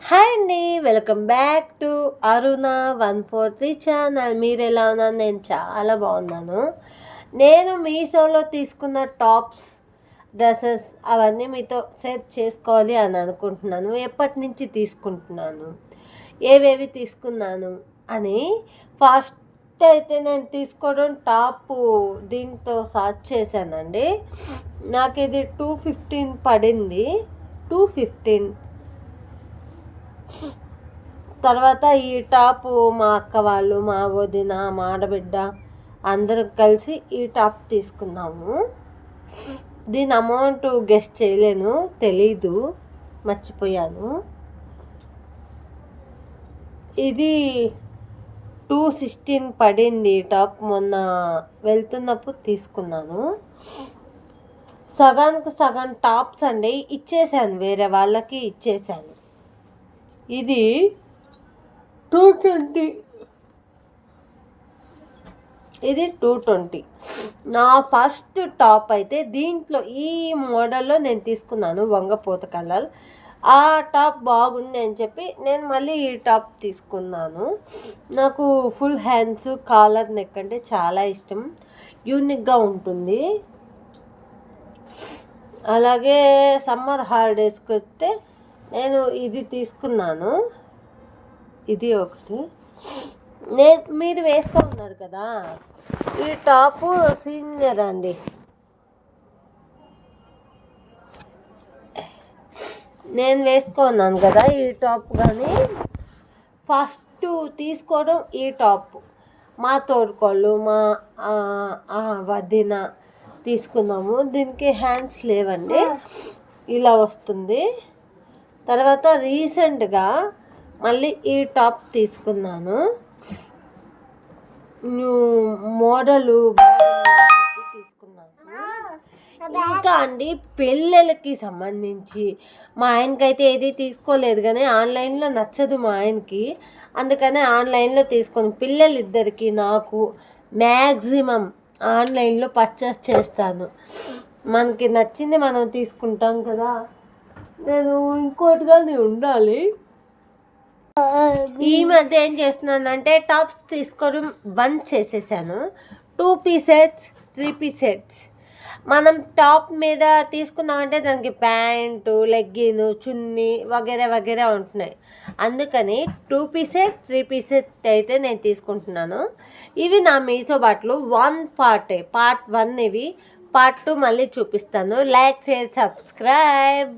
Hi అండి, welcome back to Aruna 143 channel. మీరు ఎలా ఉన్నారు? నేను చాలా బాగున్నాను. నేను మీషోలో తీసుకున్న టాప్స్, డ్రెస్సెస్ అవన్నీ మీతో షేర్ చేసుకోవాలి అని అనుకుంటున్నాను. ఎప్పటి నుంచి తీసుకుంటున్నాను, ఏవేవి తీసుకున్నాను అని. ఫస్ట్ అయితే నేను తీసుకోవడం టాప్ దీంతో సర్చ్ చేశానండి. నాకు ఇది 215 పడింది. 215 తర్వాత ఈ టాపు మా అక్క వాళ్ళు, మా వదిన, మా ఆడబిడ్డ అందరం కలిసి ఈ టాప్ తీసుకున్నాము. దీని అమౌంట్ గెస్ట్ చేయలేను, తెలీదు, మర్చిపోయాను. ఇది 216 పడింది. టాప్ మొన్న వెళ్తున్నప్పుడు తీసుకున్నాను. సగానికి సగం టాప్స్ అండి, ఇచ్చేసాను, వేరే వాళ్ళకి ఇచ్చేసాను. ఇది 220, ఇది 220. నా ఫస్ట్ టాప్ అయితే దీంట్లో ఈ మోడల్లో నేను తీసుకున్నాను, వంగపోత కలర్. ఆ టాప్ బాగుంది అని చెప్పి నేను మళ్ళీ ఈ టాప్ తీసుకున్నాను. నాకు ఫుల్ హ్యాండ్స్, కాలర్ నెక్ అంటే చాలా ఇష్టం, యూనిక్గా ఉంటుంది. అలాగే సమ్మర్ హాలిడేస్కి వస్తే నేను ఇది తీసుకున్నాను. ఇది ఒకటి. మీరు వేసుకున్నారు కదా, ఈ టాపు సీనియర్ అండి. నేను వేసుకున్నాను కదా ఈ టాప్. కానీ ఫస్ట్ తీసుకోవడం ఈ టాప్ మా తోడుకోళ్ళు, మా వదిన తీసుకున్నాము. దీనికి హ్యాండ్స్ లేవండి, ఇలా వస్తుంది. తర్వాత రీసెంట్గా మళ్ళీ ఈ టాప్ తీసుకున్నాను. న్యూ మోడలు తీసుకున్నాను. ఇంకా అండి, పెళ్ళిళ్ళకి సంబంధించి మా ఆయనకైతే ఏది తీసుకోలేదు, కానీ ఆన్లైన్లో నచ్చదు మా ఆయనకి, అందుకనే ఆన్లైన్లో తీసుకొని పిల్లలిద్దరికి నాకు మ్యాక్సిమం ఆన్లైన్లో పర్చేస్ చేస్తాను. మనకి నచ్చింది మనం తీసుకుంటాం కదా. నేను ఇంకోటిగానే ఉండాలి. ఈ మధ్య ఏం చేస్తున్నానంటే టాప్స్ తీసుకోవడం బంద్ చేసేసాను. 2 పీసెస్ 3 పీసెస్ మనం టాప్ మీద తీసుకున్నామంటే దానికి ప్యాంటు, లెగ్గిన్, చున్నీ వగేరా వగేరా ఉంటున్నాయి. అందుకని 2 పీసెస్ 3 పీసెస్ అయితే నేను తీసుకుంటున్నాను. ఇవి నా మీషో బట్టలు. పార్ట్ 1 ఇవి. పార్ట్ 2 మళ్ళీ చూపిస్తాను. Like, share, subscribe.